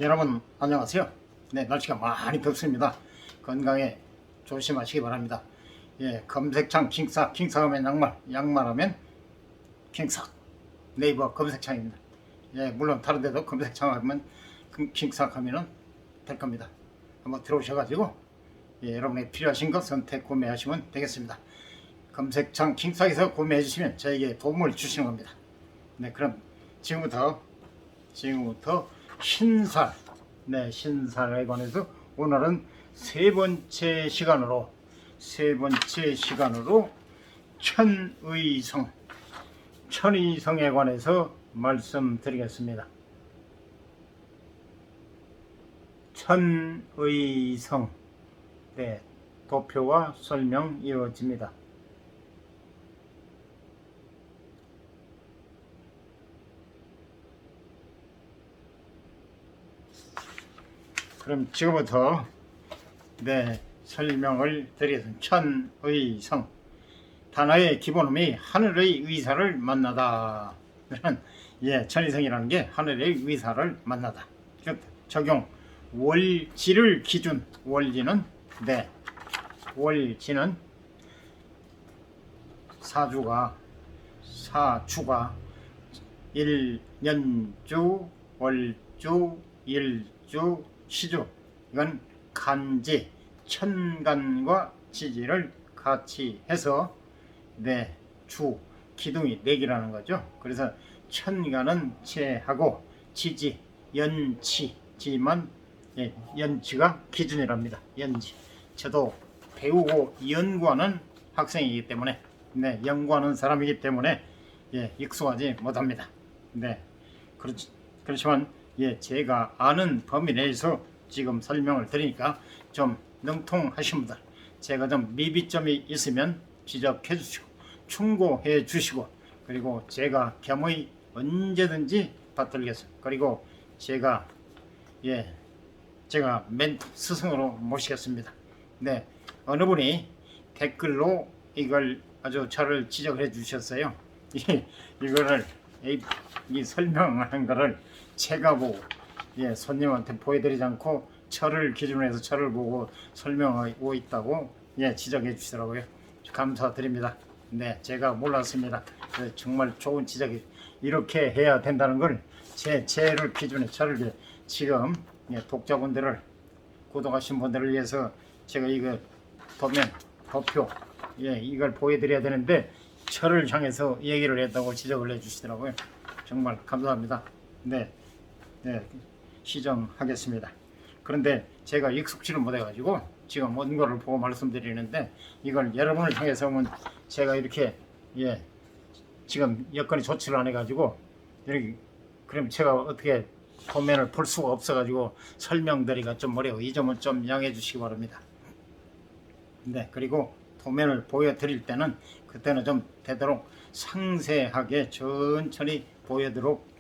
여러분 안녕하세요. 네, 날씨가 많이 덥습니다. 건강에 조심하시기 바랍니다. 예, 검색창 킹삭하면 양말, 양말하면 킹삭. 네이버 검색창입니다. 예, 물론 다른 데도 검색창 하면 킹삭하면 될 겁니다. 한번 들어오셔가지고 예, 여러분이 필요하신 것 선택 구매하시면 되겠습니다. 검색창 킹삭에서 구매해 주시면 저에게 도움을 주시는 겁니다. 네, 그럼 지금부터 신살, 네, 신살에 관해서 오늘은 세 번째 시간으로 천의성에 관해서 말씀드리겠습니다. 천의성, 네, 도표와 설명 이어집니다. 그럼 지금부터 설명을 드리겠습니다. 천의성, 단어의 기본음이 하늘의 의사를 만나다. 천의성이라는 게 하늘의 의사를 만나다. 즉 적용 월지를 기준, 월지는 사주가 일년주, 월주, 일주, 시주, 이건 간지, 천간과 지지를 같이 해서 주, 기둥이 4개라는 거죠. 그래서 천간은 체하고 지지, 연치지만 연치가 기준이랍니다. 연치. 저도 배우고 연구하는 학생이기 때문에 연구하는 사람이기 때문에 익숙하지 못합니다. 그렇지만 제가 아는 범위 내에서 지금 설명을 드리니까 좀 능통하신 분들, 제가 좀 미비점이 있으면 지적해 주시고 충고해 주시고, 그리고 제가 겸허히 언제든지 받들겠습니다. 그리고 제가 멘토 스승으로 모시겠습니다. 어느 분이 댓글로 이걸 아주 저를 지적해 주셨어요. 이거를 이 설명하는 거를 제가 보고 손님한테 보여드리지 않고 저를 기준으로 해서 저를 보고 설명하고 있다고 지적해 주시더라고요. 감사드립니다. 제가 몰랐습니다. 정말 좋은 지적이, 이렇게 해야 된다는 걸 제를 기준에 저를 지금 독자분들을, 구독하신 분들을 위해서 제가 이거 도표 이걸 보여드려야 되는데 저를 향해서 얘기를 했다고 지적을 해주시더라고요. 정말 감사합니다. 시정하겠습니다. 그런데 제가 익숙지를 못해가지고 지금 원고를 보고 말씀드리는데, 이걸 여러분을 향해서 오면 제가 이렇게 지금 여건이 좋지를 않아가지고 이렇게, 그럼 제가 어떻게 도면을 볼 수가 없어가지고 설명드리기가 좀 어려워. 이 점은 좀 양해해 주시기 바랍니다. 그리고 도면을 보여드릴 때는 그때는 좀 되도록 상세하게 천천히 보여드리도록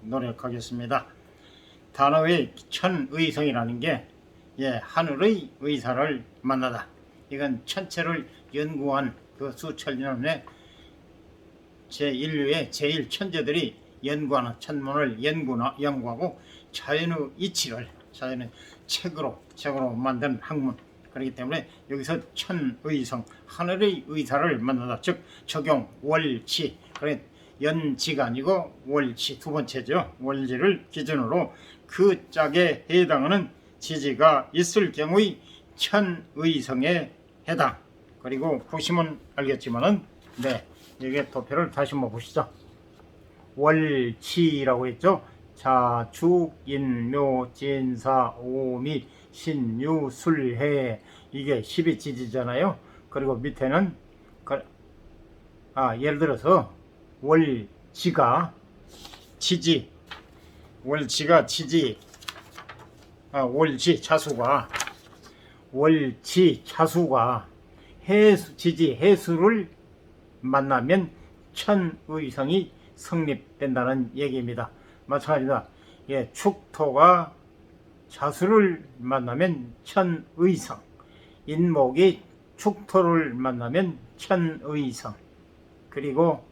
노력하겠습니다. 단어의 천의성이라는 게 하늘의 의사를 만나다. 이건 천체를 연구한 그 수천 년에 인류의 제일 천재들이 연구하는, 천문을 연구하고 자연의 이치를 책으로 만든 학문. 그렇기 때문에 여기서 천의성, 하늘의 의사를 만나다. 즉 적용 월치, 연지가 아니고 월치, 두 번째죠. 월지를 기준으로 그 짝에 해당하는 지지가 있을 경우의 천의성에 해당. 그리고 보시면 알겠지만은 여기 도표를 다시 한번 보시죠. 월치라고 했죠. 자, 죽, 인, 묘, 진사, 오미, 신유, 술, 해, 이게 12지지잖아요. 그리고 밑에는 예를 들어서 월지가 지지, 월지 자수가 지지 해수를 만나면 천의성이 성립된다는 얘기입니다. 마찬가지다. 축토가 자수를 만나면 천의성, 인목이 축토를 만나면 천의성, 그리고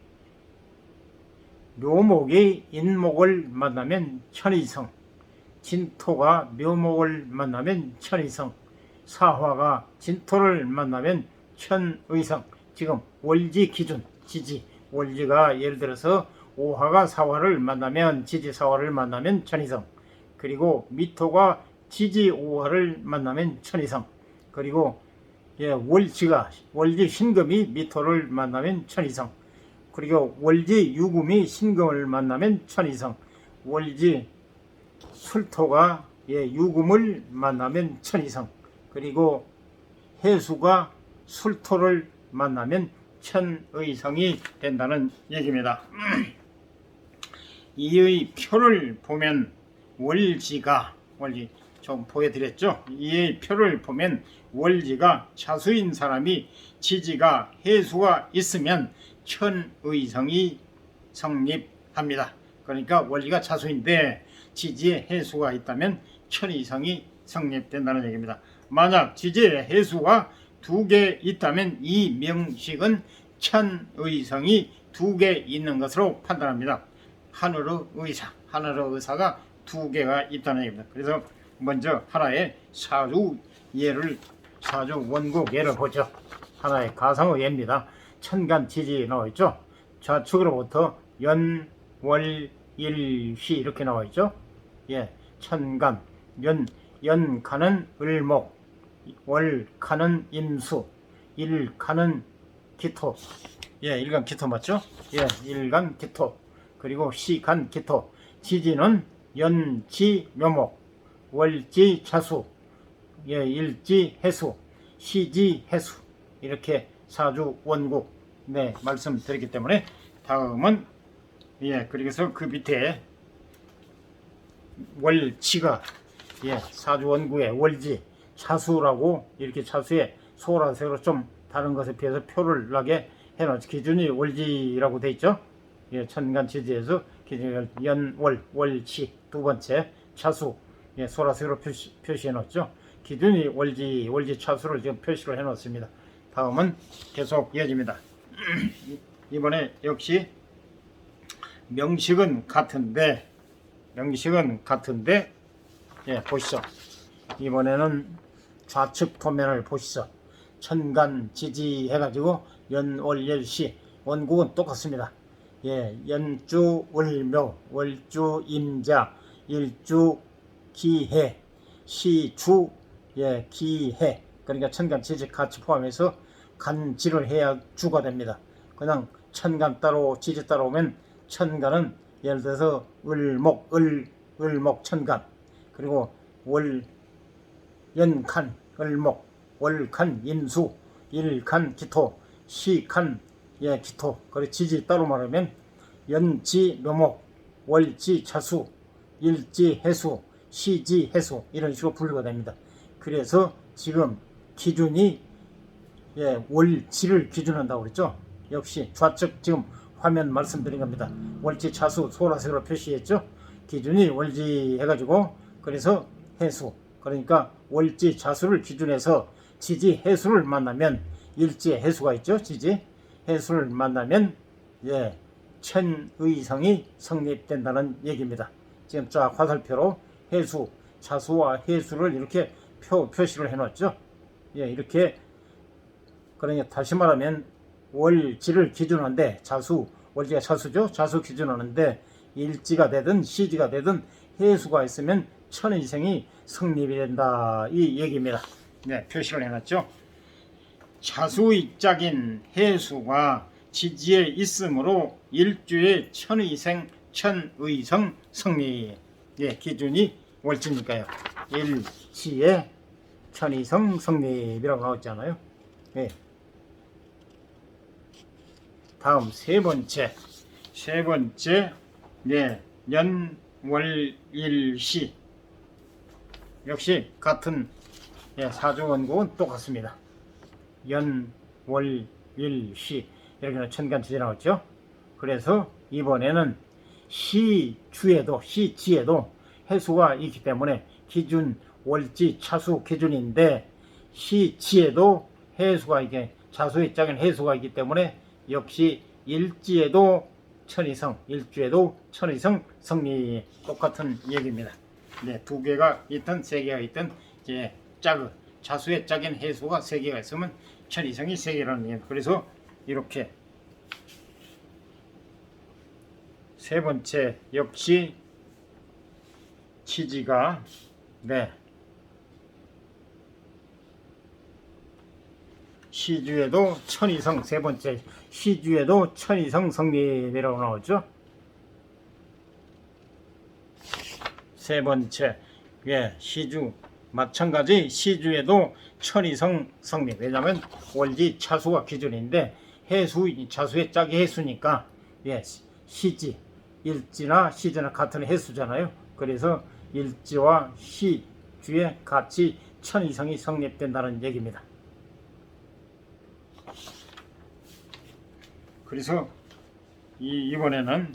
묘목이 인목을 만나면 천의성, 진토가 묘목을 만나면 천의성, 사화가 진토를 만나면 천의성. 지금 월지 기준, 지지, 월지가 예를 들어서 오화가 사화를 만나면 지지 사화를 만나면 천의성, 그리고 미토가 지지 오화를 만나면 천의성, 그리고 월지 신금이 미토를 만나면 천의성, 그리고 월지 유금이 신금을 만나면 천의성, 월지 술토가 유금을 만나면 천의성, 그리고 해수가 술토를 만나면 천의성이 된다는 얘기입니다. 이의 표를 보면 월지가, 월지 좀 보여드렸죠. 이의 표를 보면 월지가 차수인 사람이 지지가 해수가 있으면 천의성이 성립합니다. 그러니까 월지가 차수인데 지지에 해수가 있다면 천의성이 성립된다는 얘기입니다. 만약 지지에 해수가 2개 있다면 이 명식은 천의성이 2개 있는 것으로 판단합니다. 하늘의 의사가 2개가 있다는 얘기입니다. 그래서 먼저 하나의 사주 원국 예를 보죠. 하나의 가상의 예입니다. 천간 지지 나와있죠. 좌측으로부터 연, 월, 일, 시 이렇게 나와있죠. 천간, 연간은 을목, 월간은 임수, 일간은 기토. 일간 기토 맞죠? 일간 기토. 그리고 시간 기토. 지지는 연지 묘목, 월지 자수, 일지 해수, 시지 해수. 이렇게 사주 원국 말씀드렸기 때문에 다음은 그래서 그 밑에 월지가 사주 원국의 월지 차수라고 이렇게 차수에 소라색으로 좀 다른 것에 비해서 표를 나게 해놓죠. 기준이 월지라고 돼 있죠. 천간 지지에서 기준이 연, 월, 월치 두 번째 차수 소라색으로 표시해 놓죠. 기준이 월지 차수를 지금 표시를 해 놓습니다. 다음은 계속 이어집니다. 이번에 역시 명식은 같은데 보시죠. 이번에는 좌측 도면을 보시죠. 천간 지지 해가지고 연월열시 원국은 똑같습니다. 연주 을묘, 월주 임자, 일주 기해, 시주 기해. 그러니까 천간 지지 같이 포함해서 간지를 해야 주가 됩니다. 그냥 천간 따로 지지 따로 오면 천간은 예를 들어서 을목 천간, 그리고 연간 을목, 월간 임수, 일간 기토, 시간 기토. 그리고 지지 따로 말하면 연지 묘목, 월지 자수, 일지 해수, 시지 해수 이런 식으로 분류가 됩니다. 그래서 지금 기준이 월지를 기준한다고 그랬죠. 역시 좌측 지금 화면 말씀드린 겁니다. 월지 차수 소라색으로 표시했죠. 기준이 월지 해가지고 그래서 해수, 그러니까 월지 차수를 기준해서 지지 해수를 만나면 일지 해수가 있죠. 지지 해수를 만나면 천의성이 성립된다는 얘기입니다. 지금 쫙 화살표로 해수, 차수와 해수를 이렇게 표시를 해놨죠. 이렇게 그러니까 다시 말하면 월지를 기준하는데 월지가 차수죠. 차수 기준하는데 일지가 되든 시지가 되든 해수가 있으면 천의성이 성립이 된다 이 얘기입니다. 표시를 해놨죠. 차수의 짝인 해수가 지지에 있으므로 일주의 천의성 성립. 기준이 월지니까요. 일지의 천의성 성립이라고 나왔잖아요. 다음 세 번째 연월일시 역시 같은 사주 원국은 똑같습니다. 연월일시 이렇게 천간 지지 나왔죠. 그래서 이번에는 시지에도 해수가 있기 때문에 기준 월지 차수 기준인데 시지에도 해수가 이게 차수의 짝인 해수가 있기 때문에 역시 일지에도 천의성 성립. 똑같은 얘기입니다. 네, 두 개가 있든 세 개가 있든 이제 자수의 짝인 해수가 세 개가 있으면 천이성이 세 개라는 얘기예요. 그래서 이렇게 세 번째 역시 취지가 네, 시주에도 천이성 세 번째 시주에도 천이성 성립이라고 나오죠. 세 번째 시주 마찬가지 시주에도 천이성 성립. 왜냐하면 월지 차수가 기준인데 해수 차수의 짝이 해수니까 시지 일지나 시지나 같은 해수잖아요. 그래서 일지와 시주에 같이 천이성이 성립된다는 얘기입니다. 그래서 이번에는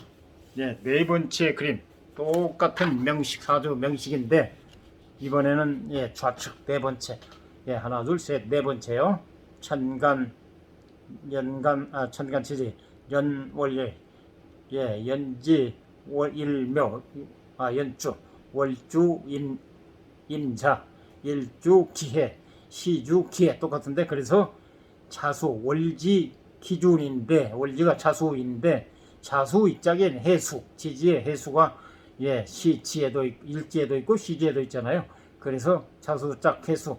네 번째 그림 똑같은 명식 사주 명식인데 이번에는 좌측 네 번째 하나 둘 셋 네 번째요. 천간 천간치지 연월일 연지 월일묘 연주 월주 임자 일주 기해 시주 기해 똑같은데 그래서 자수 월지 기준인데 월지가 자수인데 자수 이짝엔 해수 지지의 해수가 시지에도 일지에도 있고 시지에도 있잖아요. 그래서 자수짝 해수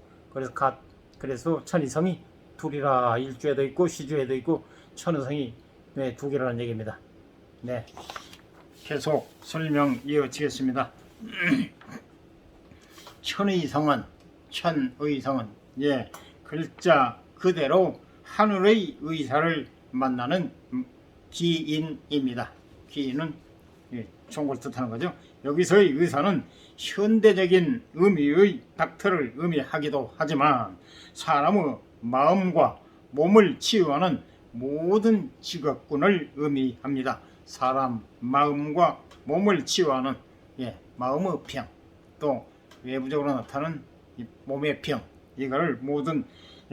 그래서 천이성이 둘이라 일주에도 있고 시주에도 있고 천이성이 두 개라는 얘기입니다. 네, 계속 설명 이어지겠습니다. 천의성은 글자 그대로 하늘의 의사를 만나는 기인입니다. 기인은 총을 뜻하는 거죠. 여기서의 의사는 현대적인 의미의 닥터를 의미하기도 하지만 사람의 마음과 몸을 치유하는 모든 직업군을 의미합니다. 사람 마음과 몸을 치유하는 마음의 병, 또 외부적으로 나타나는 몸의 병, 이거를 모든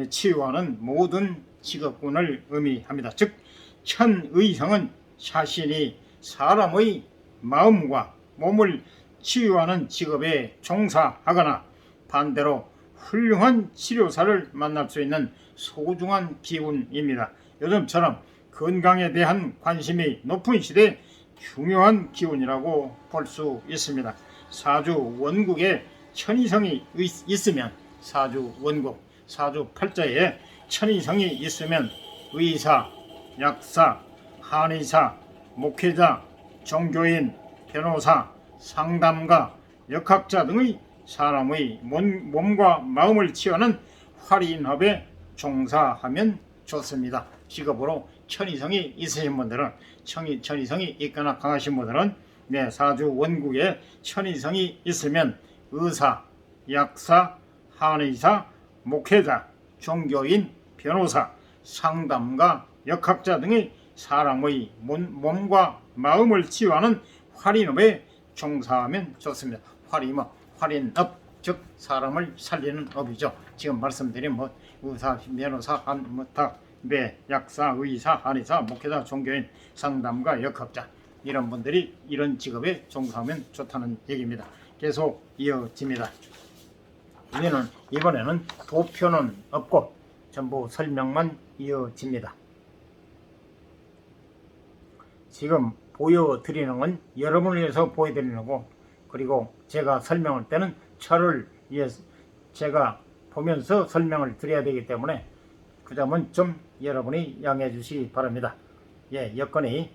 치유하는 모든 직업군을 의미합니다. 즉 천의성은 자신이 사람의 마음과 몸을 치유하는 직업에 종사하거나 반대로 훌륭한 치료사를 만날 수 있는 소중한 기운입니다. 요즘처럼 건강에 대한 관심이 높은 시대에 중요한 기운이라고 볼 수 있습니다. 사주 원국에 천이성이 있으면 사주 원국, 사주 팔자에 천이성이 있으면 의사, 약사, 한의사, 목회자, 종교인, 변호사, 상담가, 역학자 등의 사람의 몸과 마음을 치유하는 활인업에 종사하면 좋습니다. 직업으로 천이성이 있으신 분들은 천이성이 있거나 강하신 분들은 사주 원국에 천이성이 있으면 의사, 약사, 한의사, 목회자, 종교인, 변호사, 상담가, 역학자 등의 사람의 몸과 마음을 치유하는 활인업에 종사하면 좋습니다. 활인업, 즉 사람을 살리는 업이죠. 지금 말씀드린 의사, 변호사, 약사, 의사, 한의사, 목회자, 종교인, 상담가, 역학자 이런 분들이 이런 직업에 종사하면 좋다는 얘기입니다. 계속 이어집니다. 이번에는 도표는 없고 전부 설명만 이어집니다. 지금 보여드리는 건 여러분을 위해서 보여드리는 거고, 그리고 제가 설명할 때는 철을 제가 보면서 설명을 드려야 되기 때문에 그 점은 좀 여러분이 양해해 주시기 바랍니다. 여건이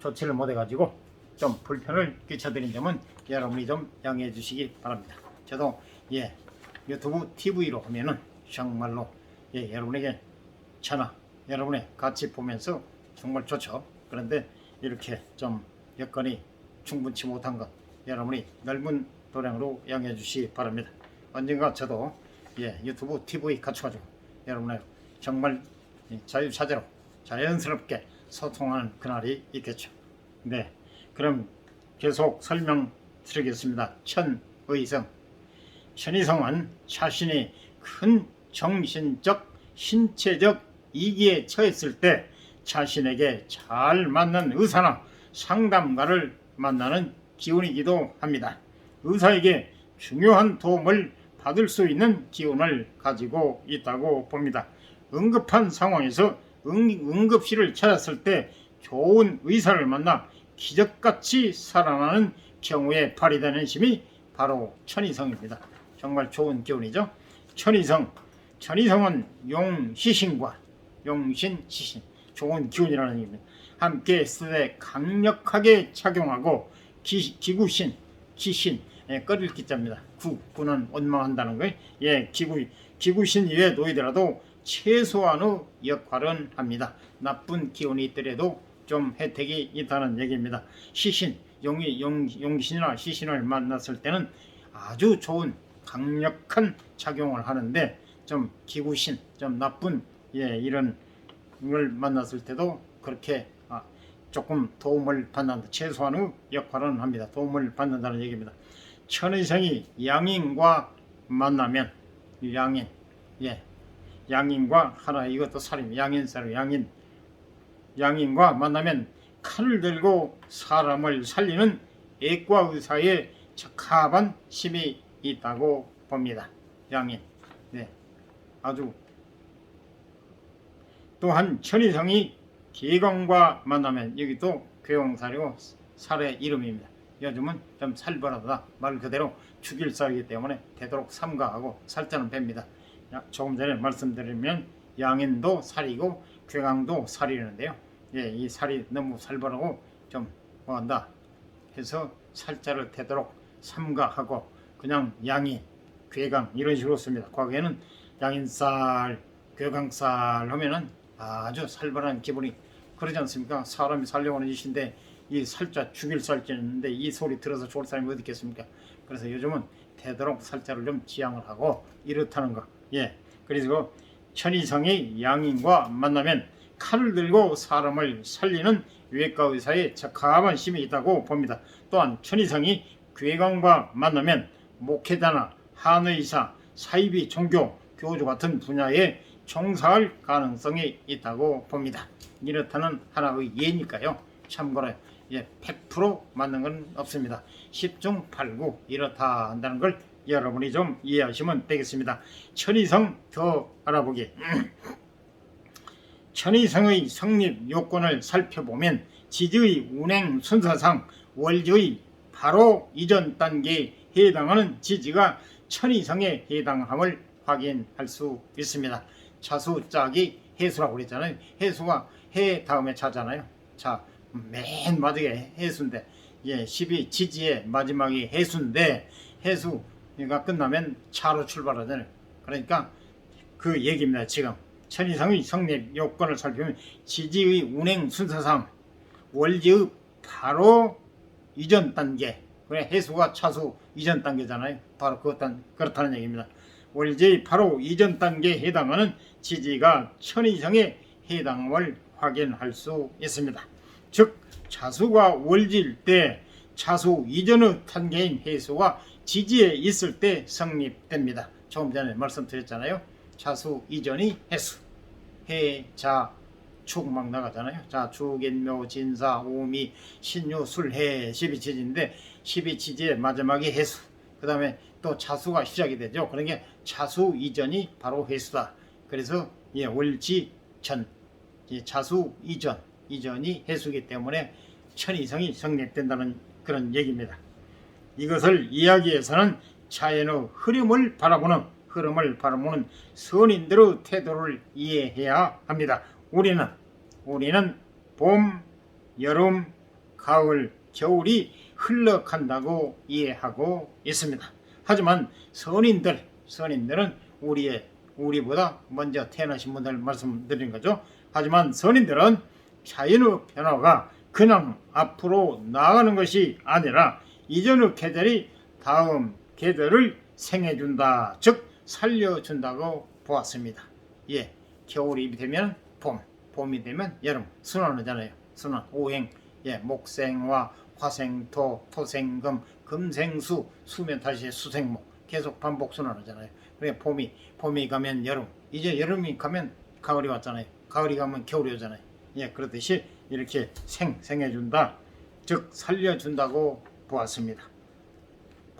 좋지를 못해가지고 좀 불편을 끼쳐드린 점은 여러분이 좀 양해해 주시기 바랍니다. 저도 유튜브 TV로 하면은 정말로 여러분에게 여러분의 같이 보면서 정말 좋죠. 그런데 이렇게 좀 여건이 충분치 못한 것 여러분이 넓은 도량으로 양해해 주시기 바랍니다. 언젠가 저도 유튜브 TV 갖춰가지고 여러분의 정말 자유자재로 자연스럽게 소통하는 그날이 있겠죠. 그럼 계속 설명드리겠습니다. 천의성. 천의성은 자신이 큰 정신적, 신체적 위기에 처했을 때 자신에게 잘 맞는 의사나 상담가를 만나는 기운이기도 합니다. 의사에게 중요한 도움을 받을 수 있는 기운을 가지고 있다고 봅니다. 응급한 상황에서 응급실을 찾았을 때 좋은 의사를 만나 기적같이 살아나는 경우에 발휘되는 힘이 바로 천이성입니다. 정말 좋은 기운이죠. 천이성은 용시신과 용신시신, 좋은 기운이라는 얘기입니다. 함께 쓰되 강력하게 작용하고 기구신, 기신, 꺼릴 기자입니다. 구는 원망한다는 거예요. 기구신 위에 놓이더라도 최소한의 역할은 합니다. 나쁜 기운이 있더라도 좀 혜택이 있다는 얘기입니다. 시신, 용신이나 시신을 만났을 때는 아주 좋은 강력한 작용을 하는데, 좀 기구신, 좀 나쁜 이런 걸 만났을 때도 그렇게 조금 도움을 받는다, 최소한의 역할은 합니다. 도움을 받는다는 얘기입니다. 천의성이 양인과 만나면, 양인과 하나, 이것도 살인, 양인살이 양인과 만나면 칼을 들고 사람을 살리는 액과의사의 적합한 힘이 있다고 봅니다. 양인. 아주. 또한 천의성이 계강과 만나면, 여기도 괴용살이고 살의 이름입니다. 요즘은 좀 살벌하다, 말 그대로 죽일 살이기 때문에 되도록 삼가하고 살자는 뺍니다. 조금 전에 말씀드리면 양인도 살이고 괴강도 살이는데요. 이 살이 너무 살벌하고 좀 뭐한다 해서 살자를 되도록 삼가하고 그냥 양인, 괴강 이런 식으로 씁니다. 과거에는 양인살, 괴강살 하면은 아주 살벌한 기분이, 그러지 않습니까? 사람이 살려고 하는 짓인데 이 살자 죽일 살자였는데 이 소리 들어서 좋을 사람이 어디 있겠습니까? 그래서 요즘은 되도록 살자를 좀 지양을 하고 이렇다는 거. 그래서 천이성이 양인과 만나면 칼을 들고 사람을 살리는 외과의사의 적합한 힘이 있다고 봅니다. 또한 천이성이 괴강과 만나면 목회자나 한의사, 사이비, 종교, 교주 같은 분야에 종사할 가능성이 있다고 봅니다. 이렇다는 하나의 예니까요. 참고로 100% 맞는 건 없습니다. 10중 8구 이렇다 한다는 걸 여러분이 좀 이해하시면 되겠습니다. 천이성 더 알아보기. 천이성의 성립 요건을 살펴보면 지지의 운행 순서상 월지의 바로 이전 단계에 해당하는 지지가 천이성에 해당함을 확인할 수 있습니다. 자수짝이 해수라고 그랬잖아요. 해수가 해 다음에 자잖아요. 자, 맨 마지막에 해수인데 12 지지의 마지막이 해수인데, 해수가 끝나면 차로 출발하잖아요. 그러니까 그 얘기입니다. 지금 천이성의 성립 요건을 살펴보면 지지의 운행 순서상 월지의 바로 이전 단계, 그래 해수가 차수 이전 단계잖아요. 바로 그렇다는 얘기입니다. 월지의 바로 이전 단계에 해당하는 지지가 천이성에 해당함을 확인할 수 있습니다. 즉 자수가 월지일 때 자수 이전의 단계인 해수가 지지에 있을 때 성립됩니다. 조금 전에 말씀드렸잖아요. 자수 이전이 해수, 해, 자, 축 막 나가잖아요. 자, 축인묘, 진사, 오미, 신유, 술, 해, 12지지인데 12지지의 마지막이 해수, 그 다음에 또 자수가 시작이 되죠. 그러니까 자수 이전이 바로 해수다. 그래서 월지 전, 자수 이전이 해수이기 때문에 천이성이 성립된다는 그런 얘기입니다. 이것을 이야기해서는 자연의 흐름을 바라보는 선인들의 태도를 이해해야 합니다. 우리는 봄, 여름, 가을, 겨울이 흘러간다고 이해하고 있습니다. 하지만 선인들은 우리보다 먼저 태어나신 분들 말씀드린 거죠. 하지만 선인들은 자연의 변화가 그냥 앞으로 나아가는 것이 아니라 이전의 계절이 다음 계절을 생해준다, 즉 살려준다고 보았습니다. 겨울이 되면 봄이 되면 여름, 순환하잖아요. 순환, 오행, 목생화, 화생토, 토생금, 금생수, 수면 다시 수생목, 계속 반복 순환하잖아요. 그러니까 봄이 가면 여름, 이제 여름이 가면 가을이 왔잖아요. 가을이 가면 겨울이 오잖아요. 그렇듯이 이렇게 생해준다, 즉 살려준다고 보았습니다.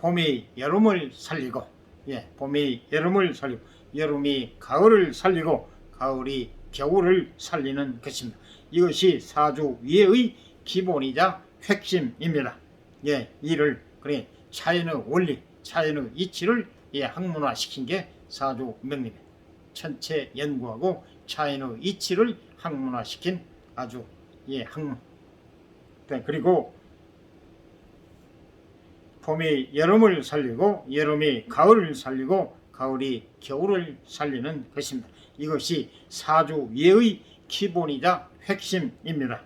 봄이 여름을 살리고, 봄이 여름을 살리고, 여름이 가을을 살리고, 가을이 겨울을 살리는 것입니다. 이것이 사주위의 기본이자 핵심입니다. 이를 그래 자연의 원리, 자연의 이치를 학문화시킨 게 사주 명리입니다. 천체 연구하고 자연의 이치를 학문화시킨 아주 학문. 그리고 봄이 여름을 살리고, 여름이 가을을 살리고, 가을이 겨울을 살리는 것입니다. 이것이 사주예의 기본이자 핵심입니다.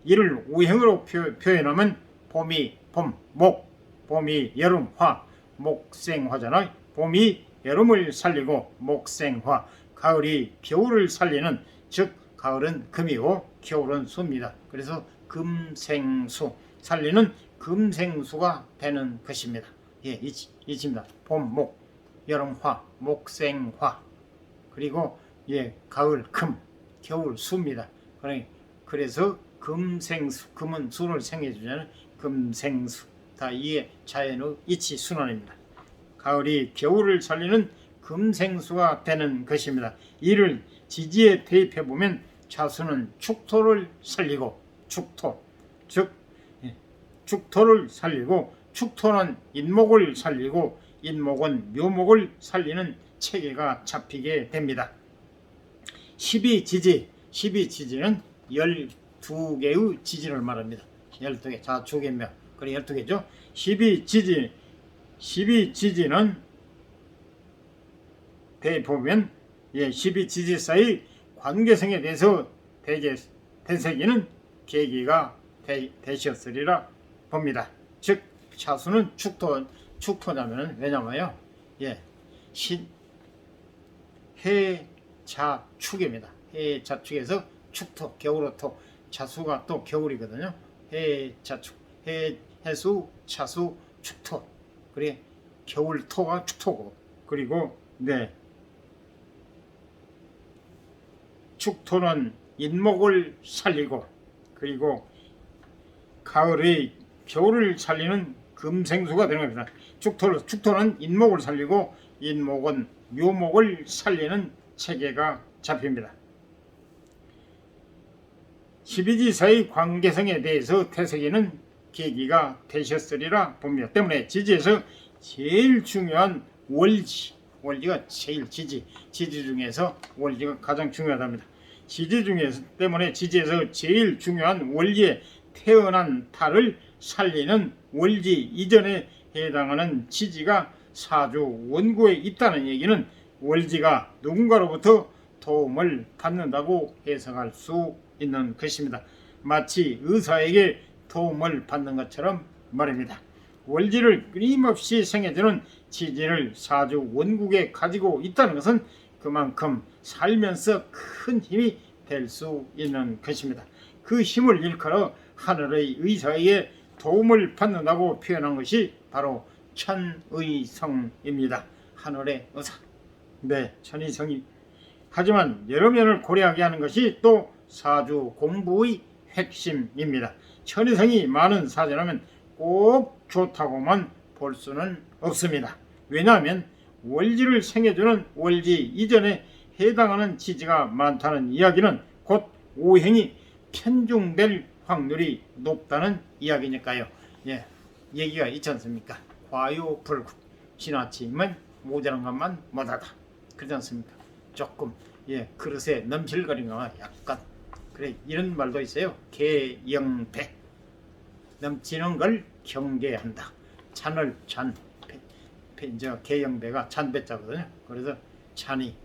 이를 우행으로 표현하면 봄이 봄, 목, 봄이 여름, 화, 목생화잖아요. 봄이 여름을 살리고 목생화, 가을이 겨울을 살리는, 즉 가을은 금이고 겨울은 수입니다. 그래서 금생수, 살리는 금생수가 되는 것입니다. 이치입니다. 봄, 목, 여름, 화, 목생화, 그리고 가을 금, 겨울 수입니다. 그래서 금생수, 금은 수를 생해주잖아요. 금생수, 다 이게 자연의 이치 순환입니다. 가을이 겨울을 살리는 금생수가 되는 것입니다. 이를 지지에 대입해 보면 자수는 축토를 살리고, 축토, 즉 축토를 살리고, 축토는 인목을 살리고, 인목은 묘목을 살리는 체계가 잡히게 됩니다. 12지지, 12지지는 12개의 지지를 말합니다. 12개, 자 주개면 그래 12개죠. 12지지는 대보면 12지지 사이 관계성에 대해서 되새기는 계기가 되셨으리라 봅니다. 즉 차수는 축토냐면 왜냐면요, 해자축입니다. 해자축에서 축토, 겨울호토, 자수가 또 겨울이거든요. 해자축, 해수, 차수, 축토. 그래 겨울토가 축토고, 그리고 축토는 인목을 살리고, 그리고 가을의 겨울을 살리는 금생수가 되는 겁니다. 축토는 인목을 살리고, 인목은 묘목을 살리는 체계가 잡힙니다. 12지사의 관계성에 대해서 되새기는 계기가 되셨으리라 봅니다. 때문에 지지에서 제일 중요한 월지, 월지가 제일 지지 중에서 월지가 가장 중요하답니다. 지지 중에서 때문에 지지에서 제일 중요한 월지에 태어난 달을 살리는 월지 이전에 해당하는 지지가 사주 원구에 있다는 얘기는 월지가 누군가로부터 도움을 받는다고 해석할 수 있는 것입니다. 마치 의사에게 도움을 받는 것처럼 말입니다. 월지를 끊임없이 생해주는 지지를 사주 원국에 가지고 있다는 것은 그만큼 살면서 큰 힘이 될 수 있는 것입니다. 그 힘을 일컬어 하늘의 의사에게 도움을 받는다고 표현한 것이 바로 천의성입니다. 하늘의 의사, 천의성이. 하지만 여러 면을 고려하게 하는 것이 또 사주 공부의 핵심입니다. 천의성이 많은 사주라면 꼭 좋다고만 볼 수는 없습니다. 왜냐하면 월지를 생해주는 월지 이전에 해당하는 지지가 많다는 이야기는 곧 오행이 편중될 확률이 높다는 이야기니까요. 얘기가 있지 않습니까? 과유불급, 지나치면 모자란 것만 못하다, 그렇지 않습니까? 조금 그릇에 넘실거리는 거 약간 그래, 이런 말도 있어요. 개영배, 넘치는 걸 경계한다. 잔을 개영배가 잔배자거든요. 그래서 잔이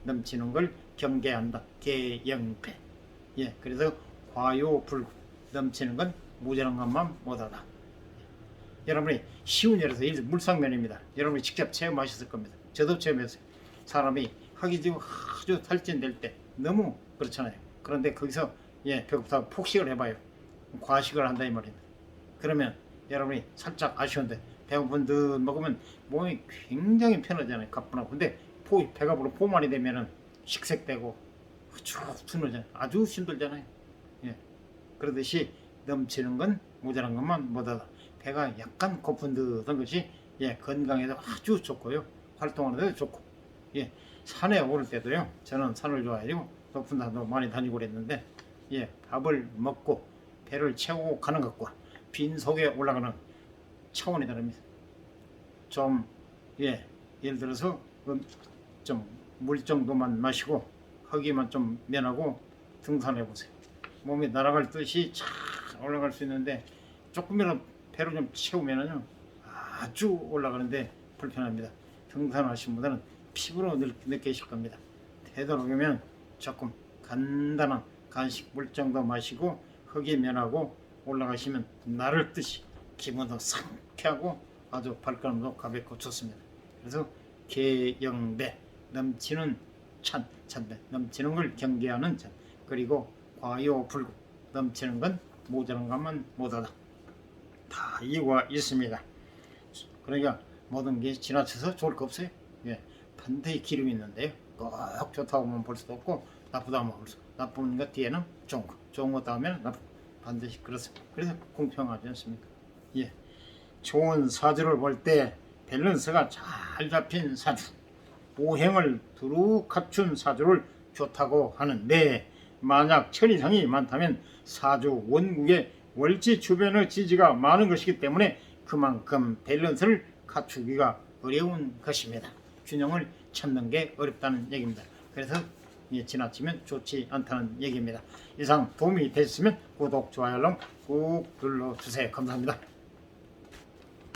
넘치는 걸 경계한다. 개영배. 그래서 과요불급, 넘치는 건 모자란 것만 못하다. 여러분이 쉬운 예로서 물상면입니다. 여러분이 직접 체험하셨을 겁니다. 저도 체험했어요. 사람이 하기 지금 아주 탈진될 때 너무 그렇잖아요. 그런데 거기서 배고프다고 폭식을 해봐요. 과식을 한다 이 말입니다. 그러면 여러분이 살짝 아쉬운데 배고픈 듯 먹으면 몸이 굉장히 편하잖아요. 가뿐하고. 근데 배가 불러 포만이 되면은 식색되고 아주 드물잖아요. 아주 힘들잖아요. 그러듯이 넘치는 건 모자란 것만 못하다. 배가 약간 고픈 듯한 것이 예, 건강에도 아주 좋고요. 활동하는 데도 좋고. 예, 산에 오를 때도요. 저는 산을 좋아해요. 높은 산도 많이 다니고 그랬는데, 예, 밥을 먹고 배를 채우고 가는 것과 빈속에 올라가는 차원이 다릅니다. 좀, 예, 예를 들어서 좀 물 정도만 마시고 허기만 좀 면하고 등산해 보세요. 몸이 날아갈 듯이 쫙 올라갈 수 있는데 조금이라도 배를 좀 채우면은요 아주 올라가는데 불편합니다. 등산하신 분들은 피부로 느끼실 겁니다. 되도록이면 조금 간단한 간식 물 정도 마시고 허기 면하고 올라가시면 나를 듯이 기분도 상쾌하고 아주 발걸음도 가볍고 좋습니다. 그래서 개영배 넘치는 찬배 넘치는 걸 경계하는 찬, 그리고 과요불급 넘치는 건 모자란 것만 못하다. 다 이유가 있습니다. 그러니까 모든 게 지나쳐서 좋을 거 없어요. 예, 반드시 기름이 있는데요. 꼭 좋다고만 볼 수도 없고 나쁘다고만 볼 수. 나쁜 것 뒤에는 좋은 것 다음에는 나쁜. 반드시 그렇습니다. 그래서 공평하지 않습니까? 예, 좋은 사주를 볼 때 밸런스가 잘 잡힌 사주, 오행을 두루 갖춘 사주를 좋다고 하는데, 만약 천이상이 많다면 사주 원국의 월지 주변의 지지가 많은 것이기 때문에 그만큼 밸런스를 갖추기가 어려운 것입니다. 균형을 찾는 게 어렵다는 얘기입니다. 그래서 지나치면 좋지 않다는 얘기입니다. 이상 도움이 되셨으면 구독, 좋아요, 알람 꾹 눌러주세요. 감사합니다.